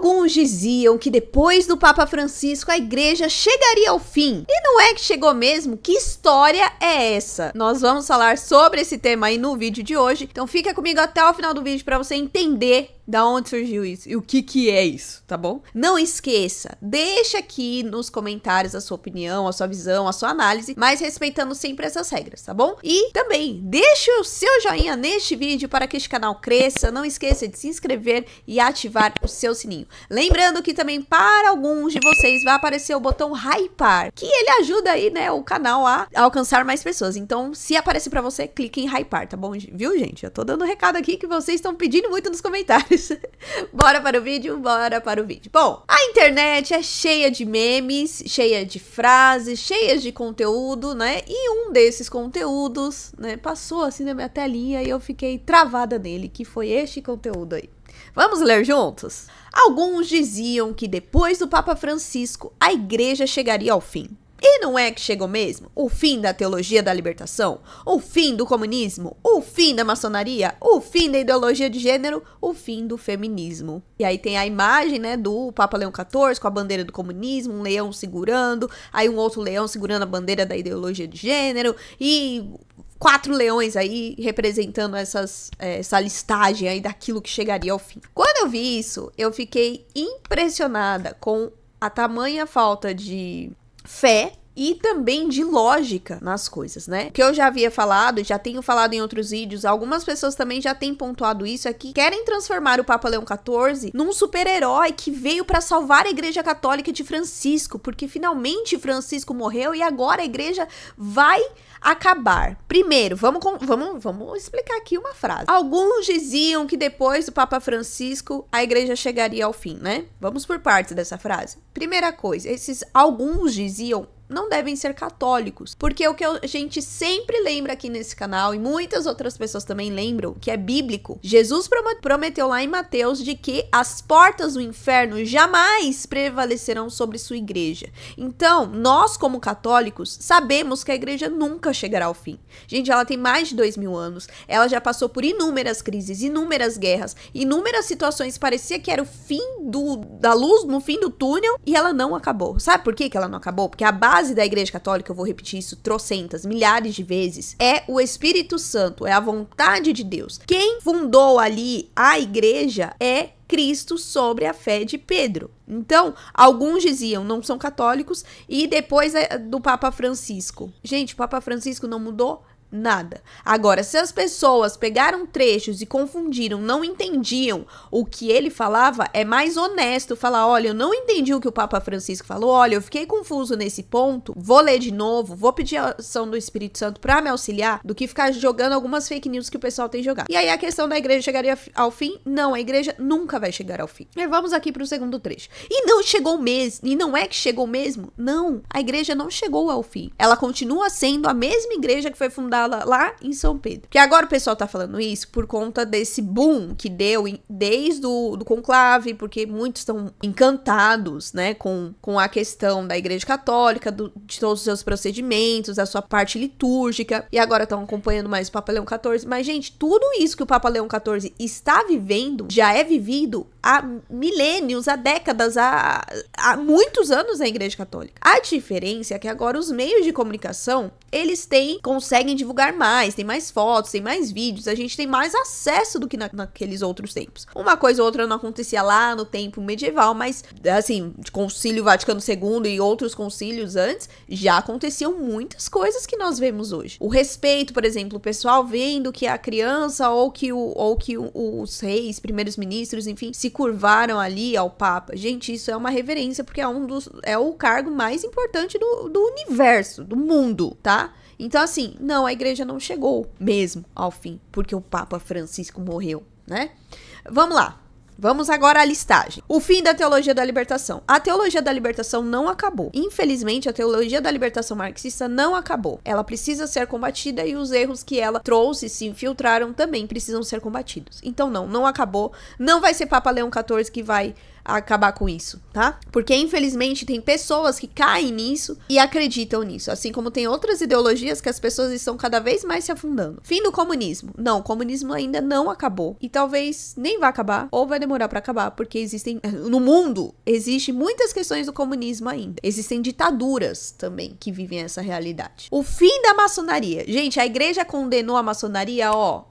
Alguns diziam que depois do Papa Francisco a igreja chegaria ao fim. E não é que chegou mesmo? Que história é essa? Nós vamos falar sobre esse tema aí no vídeo de hoje. Então fica comigo até o final do vídeo para você entender da onde surgiu isso e o que é isso, tá bom? Não esqueça, deixa aqui nos comentários a sua opinião, a sua visão, a sua análise, mas respeitando sempre essas regras, tá bom? E também deixa o seu joinha neste vídeo para que este canal cresça. Não esqueça de se inscrever e ativar o seu sininho. Lembrando que também para alguns de vocês vai aparecer o botão hypar, que ele ajuda aí, né, o canal a alcançar mais pessoas. Então, se aparecer para você, clique em hypar, tá bom? Viu, gente? Eu tô dando um recado aqui que vocês estão pedindo muito nos comentários. Bora para o vídeo, bora para o vídeo. Bom, a internet é cheia de memes, cheia de frases, cheia de conteúdo, né? E um desses conteúdos, né, passou assim na minha telinha e eu fiquei travada nele, que foi este conteúdo aí. Vamos ler juntos? Alguns diziam que depois do Papa Francisco, a igreja chegaria ao fim. E não é que chegou mesmo? O fim da teologia da libertação? O fim do comunismo? O fim da maçonaria? O fim da ideologia de gênero? O fim do feminismo? E aí tem a imagem, né, do Papa Leão XIV com a bandeira do comunismo, um leão segurando, aí um outro leão segurando a bandeira da ideologia de gênero e 4 leões aí representando essa listagem aí daquilo que chegaria ao fim. Quando eu vi isso, eu fiquei impressionada com a tamanha falta de fé e também de lógica nas coisas, né? Que eu já havia falado, já tenho falado em outros vídeos, algumas pessoas também já têm pontuado isso aqui, querem transformar o Papa Leão XIV num super-herói que veio para salvar a Igreja Católica de Francisco, porque finalmente Francisco morreu e agora a igreja vai acabar. Primeiro, vamos explicar aqui uma frase. Alguns diziam que depois do Papa Francisco a igreja chegaria ao fim, né? Vamos por partes dessa frase. Primeira coisa, esses alguns diziam não devem ser católicos, porque o que a gente sempre lembra aqui nesse canal, e muitas outras pessoas também lembram, que é bíblico. Jesus prometeu lá em Mateus de que as portas do inferno jamais prevalecerão sobre sua igreja. Então, nós como católicos, sabemos que a igreja nunca chegará ao fim. Gente, ela tem mais de 2000 anos, ela já passou por inúmeras crises, inúmeras guerras, inúmeras situações, parecia que era o fim da luz no fim do túnel, e ela não acabou. Sabe por que ela não acabou? Porque a base da Igreja Católica, eu vou repetir isso trocentas, milhares de vezes, é o Espírito Santo, é a vontade de Deus. Quem fundou ali a igreja é Cristo sobre a fé de Pedro. Então, alguns diziam não são católicos, e depois do Papa Francisco. Gente, o Papa Francisco não mudou nada. Agora, se as pessoas pegaram trechos e confundiram, não entendiam o que ele falava, é mais honesto falar, olha, eu não entendi o que o Papa Francisco falou, olha, eu fiquei confuso nesse ponto, vou ler de novo, vou pedir a ação do Espírito Santo pra me auxiliar, do que ficar jogando algumas fake news que o pessoal tem jogado. E aí a questão da igreja chegaria ao fim? Não, a igreja nunca vai chegar ao fim. E vamos aqui pro segundo trecho. E não chegou mesmo, e não é que chegou mesmo? Não, a igreja não chegou ao fim. Ela continua sendo a mesma igreja que foi fundada lá em São Pedro. Que agora o pessoal tá falando isso por conta desse boom que deu desde do conclave, porque muitos estão encantados, né, com a questão da Igreja Católica, de todos os seus procedimentos, da sua parte litúrgica, e agora estão acompanhando mais o Papa Leão XIV. Mas, gente, tudo isso que o Papa Leão XIV está vivendo, já é vivido há milênios, há décadas, há muitos anos na Igreja Católica. A diferença é que agora os meios de comunicação, eles conseguem divulgar mais, tem mais fotos, tem mais vídeos, a gente tem mais acesso do que naqueles outros tempos. Uma coisa ou outra não acontecia lá no tempo medieval, mas, assim, de Concílio Vaticano II e outros concílios antes, já aconteciam muitas coisas que nós vemos hoje. O respeito, por exemplo, o pessoal vendo que a criança ou que os reis, primeiros ministros, enfim, se curvaram ali ao Papa. Gente, isso é uma reverência, porque é o cargo mais importante do universo, do mundo, tá? Então, assim, não, a igreja não chegou mesmo ao fim, porque o Papa Francisco morreu, né? Vamos lá. Vamos agora à listagem. O fim da teologia da libertação. A teologia da libertação não acabou. Infelizmente, a teologia da libertação marxista não acabou. Ela precisa ser combatida e os erros que ela trouxe, se infiltraram, também precisam ser combatidos. Então, não acabou. Não vai ser Papa Leão XIV que vai acabar com isso, tá? Porque infelizmente tem pessoas que caem nisso e acreditam nisso, assim como tem outras ideologias que as pessoas estão cada vez mais se afundando. Fim do comunismo. Não, o comunismo ainda não acabou e talvez nem vá acabar ou vai demorar pra acabar, porque existem no mundo existem muitas questões do comunismo ainda. Existem ditaduras também que vivem essa realidade. O fim da maçonaria. Gente, a igreja condenou a maçonaria,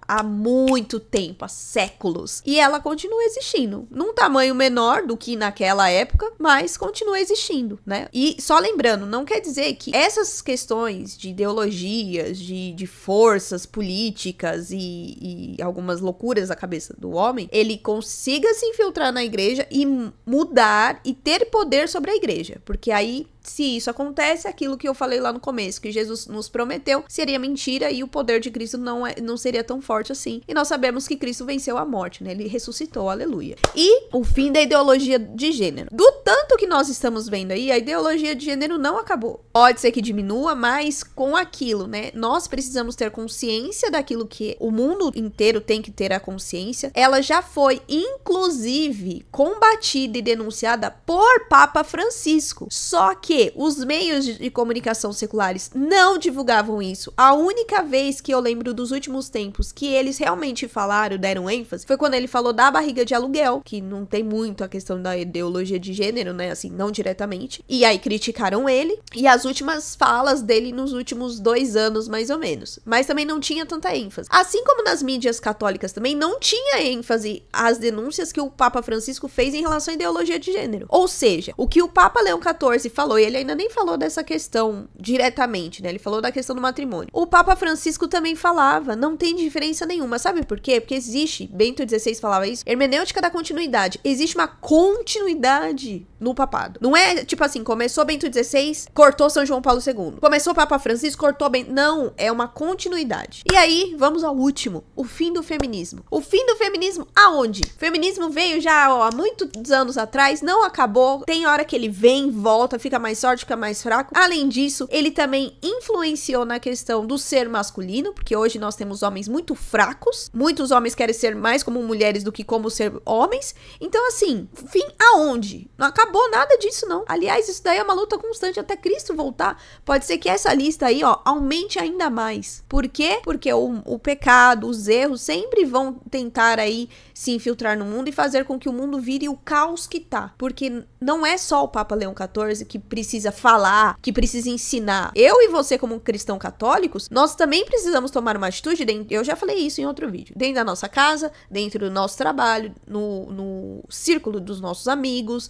há muito tempo, há séculos. E ela continua existindo. Num tamanho menor do que naquela época, mas continua existindo, né? E só lembrando, não quer dizer que essas questões de ideologias, de forças políticas e algumas loucuras da cabeça do homem, ele consiga se infiltrar na igreja e mudar e ter poder sobre a igreja. Porque aí, se isso acontece, aquilo que eu falei lá no começo, que Jesus nos prometeu, seria mentira e o poder de Cristo não seria tão forte assim. E nós sabemos que Cristo venceu a morte, né? Ele ressuscitou, aleluia. E o fim da ideologia de gênero. Do tanto que nós estamos vendo aí, a ideologia de gênero não acabou. Pode ser que diminua, mas com aquilo, né? Nós precisamos ter consciência daquilo que o mundo inteiro tem que ter a consciência. Ela já foi, inclusive, combatida e denunciada por Papa Francisco. Só que os meios de comunicação seculares não divulgavam isso. A única vez que eu lembro dos últimos tempos que eles realmente falaram, deram ênfase, foi quando ele falou da barriga de aluguel, que não tem muito a questão da ideologia de gênero, né, assim, não diretamente. E aí criticaram ele, e as últimas falas dele nos últimos 2 anos, mais ou menos. Mas também não tinha tanta ênfase. Assim como nas mídias católicas também não tinha ênfase as denúncias que o Papa Francisco fez em relação à ideologia de gênero. Ou seja, o que o Papa Leão XIV falou, ele ainda nem falou dessa questão diretamente, né? Ele falou da questão do matrimônio. O Papa Francisco também falava, não tem diferença nenhuma. Sabe por quê? Porque existe, Bento XVI falava isso, hermenêutica da continuidade. Existe uma continuidade no papado. Não é tipo assim, começou Bento XVI, cortou São João Paulo II. Começou o Papa Francisco, cortou Bento. Não, é uma continuidade. E aí, vamos ao último, o fim do feminismo. O fim do feminismo aonde? O feminismo veio já há muitos anos atrás, não acabou. Tem hora que ele vem, volta, fica mais forte, fica mais fraco. Além disso, ele também influenciou na questão do ser masculino, porque hoje nós temos homens muito fracos. Muitos homens querem ser mais como mulheres do que como ser homens. Então, assim, fim aonde? Não acabou nada disso, não. Aliás, isso daí é uma luta constante até Cristo voltar. Pode ser que essa lista aí, aumente ainda mais. Por quê? Porque o pecado, os erros sempre vão tentar aí se infiltrar no mundo e fazer com que o mundo vire o caos que tá. Porque não é só o Papa Leão XIV que precisa falar, que precisa ensinar. Eu e você, como cristãos católicos, nós também precisamos tomar uma atitude, eu já falei isso em outro vídeo, dentro da nossa casa, dentro do nosso trabalho, no círculo dos nossos amigos,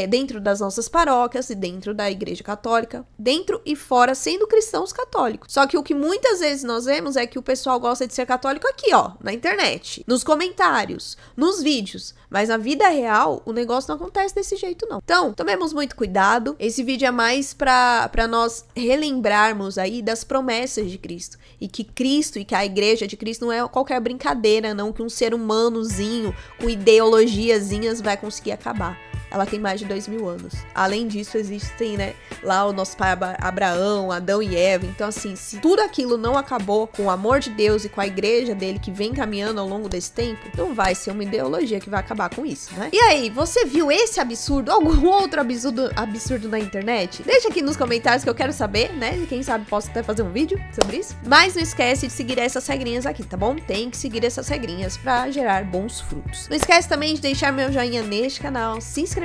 dentro das nossas paróquias e dentro da igreja católica, dentro e fora, sendo cristãos católicos. Só que o que muitas vezes nós vemos é que o pessoal gosta de ser católico aqui, na internet, nos comentários, nos vídeos, mas na vida real, o negócio não acontece desse jeito, não. Então, tomemos muito cuidado. Esse vídeo é mais pra nós relembrarmos aí das promessas de Cristo. E que Cristo e que a igreja de Cristo não é qualquer brincadeira, não, que um ser humanozinho com ideologiazinhas vai conseguir acabar. Ela tem mais de 2000 anos. Além disso, existem, né, lá o nosso pai Abraão, Adão e Eva. Então, assim, se tudo aquilo não acabou com o amor de Deus e com a igreja dele que vem caminhando ao longo desse tempo, não vai ser uma ideologia que vai acabar com isso, né? E aí, você viu esse absurdo? Algum outro absurdo na internet? Deixa aqui nos comentários que eu quero saber, né? E quem sabe posso até fazer um vídeo sobre isso. Mas não esquece de seguir essas regrinhas aqui, tá bom? Tem que seguir essas regrinhas pra gerar bons frutos. Não esquece também de deixar meu joinha neste canal, se inscrever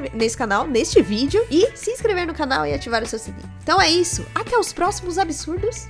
neste vídeo e se inscrever no canal e ativar o seu sininho. Então é isso, até os próximos absurdos.